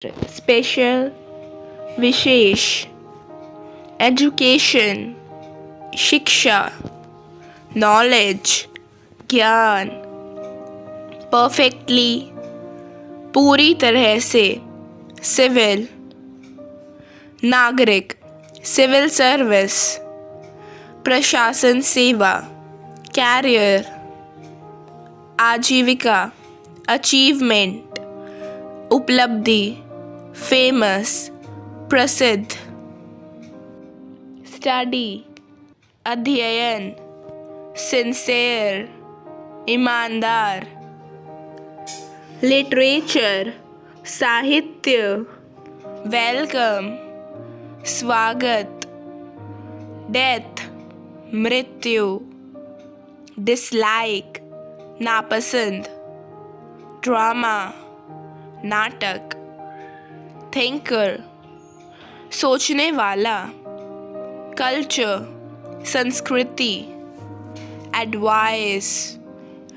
Special, विशेष, education, शिक्षा, knowledge, ज्ञान, perfectly, पूरी तरह से, सिविल, नागरिक, सिविल सर्विस, प्रशासन सेवा, कैरियर, आजीविका, अचीवमेंट, उपलब्धि, फेमस, प्रसिद्ध, स्टडी, अध्ययन, सिंसेयर, ईमानदार, लिटरेचर, साहित्य, वेलकम, स्वागत, डेथ, मृत्यु, डिसलाइक, नापसंद, ड्रामा, नाटक, थिंकर, सोचने वाला, कल्चर, संस्कृति, एडवाइस,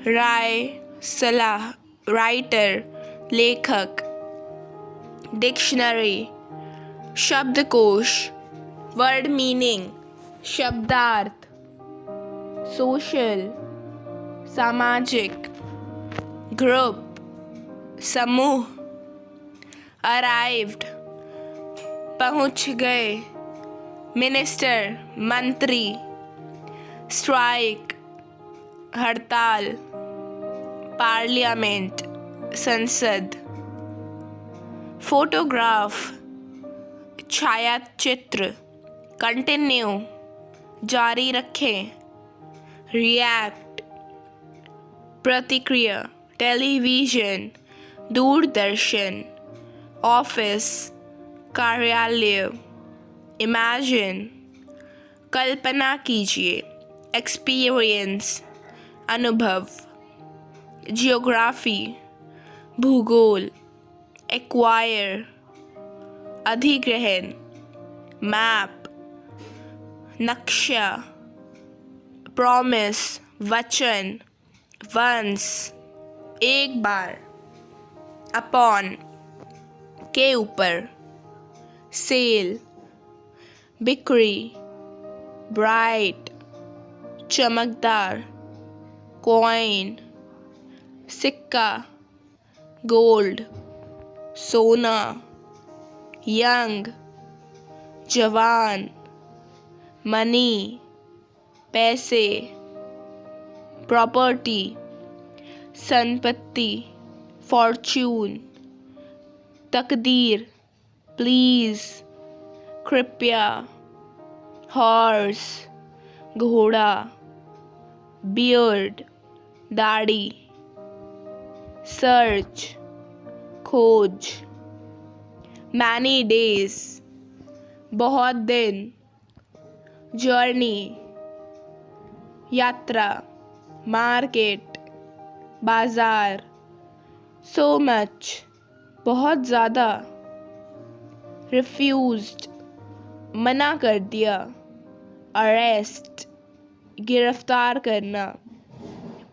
राय, सलाह, राइटर, लेखक, डिक्शनरी, शब्दकोश, वर्ड मीनिंग, शब्दार्थ, सोशल, सामाजिक, ग्रुप, समूह, अराइव्ड, पहुंच गए, मिनिस्टर, मंत्री, स्ट्राइक, हड़ताल, पार्लियामेंट, संसद, फोटोग्राफ, छायाचित्र, कंटिन्यू, जारी रखें, रिएक्ट, प्रतिक्रिया, टेलीविज़न, दूरदर्शन, ऑफिस, कार्यालय, इमेजिन, कल्पना कीजिए, एक्सपीरियंस, अनुभव, जियोग्राफी, भूगोल, एक्वायर, अधिग्रहण, मैप, नक्शा, प्रॉमिस, वचन, वंस, एक बार, अपॉन, के ऊपर, सेल, बिक्री, ब्राइट, चमकदार, कॉइन, सिक्का, गोल्ड, सोना, यंग, जवान, मनी, पैसे, प्रॉपर्टी, संपत्ति, फॉर्च्यून, तकदीर, प्लीज, कृपया, हॉर्स, घोड़ा, बियर्ड, दाढ़ी, सर्च, खोज, मैनी डेज, बहुत दिन, जर्नी, यात्रा, मार्केट, बाजार, सो मच, बहुत ज़्यादा, रिफ्यूज्ड, मना कर दिया, अरेस्ट, गिरफ्तार करना,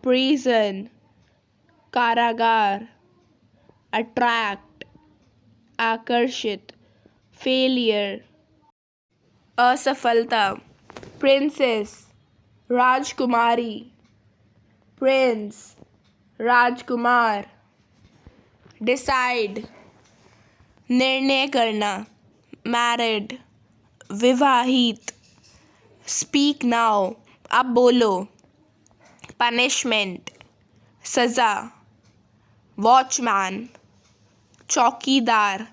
प्रिजन, कारागार, अट्रैक्ट, आकर्षित, फेलियर, असफलता, प्रिंसेस, राजकुमारी, प्रिंस, राजकुमार, डिसाइड, निर्णय करना, मैरिड, विवाहित, स्पीक नाउ, अब बोलो, पनिशमेंट, सज़ा, वॉचमैन, चौकीदार,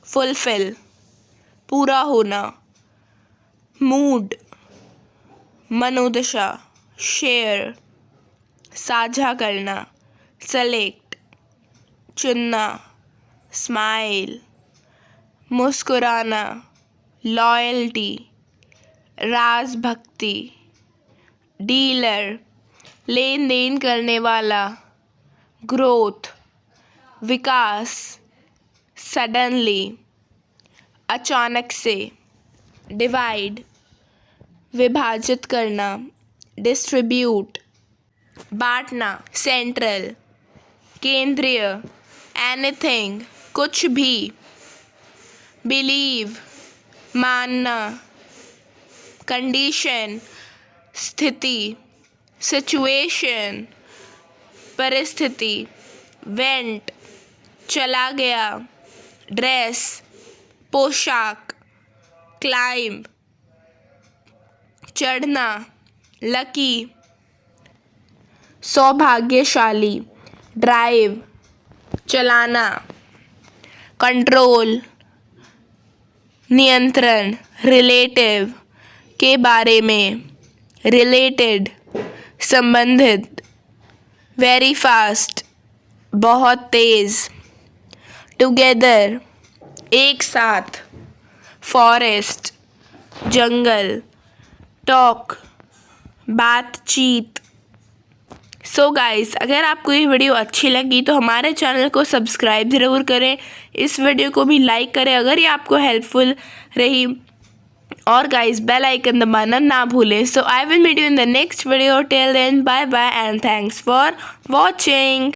फुलफिल, पूरा होना, मूड, मनोदशा, शेयर, साझा करना, सेलेक्ट, चुनना, स्माइल, मुस्कुराना, लॉयल्टी, राजभक्ति, डीलर, लेन देन करने वाला, ग्रोथ, विकास, सडनली, अचानक से, डिवाइड, विभाजित करना, डिस्ट्रीब्यूट, बांटना, सेंट्रल, केंद्रीय, एनीथिंग, कुछ भी, बिलीव मानना, कंडीशन स्थिति, सिचुएशन परिस्थिति, वेंट चला गया, ड्रेस पोशाक, क्लाइंब चढ़ना, लकी सौभाग्यशाली, ड्राइव चलाना, कंट्रोल नियंत्रण, रिलेटिव के बारे में, रिलेटेड संबंधित, वेरी फास्ट बहुत तेज, टुगेदर एक साथ, फॉरेस्ट जंगल, टॉक बातचीत। सो गाइस, अगर आपको ये वीडियो अच्छी लगी तो हमारे चैनल को सब्सक्राइब ज़रूर करें, इस वीडियो को भी लाइक करें अगर ये आपको हेल्पफुल रही, और गाइस बेल आइकन दबाना ना भूलें। So I will meet you in the next video, till then bye bye and thanks for watching.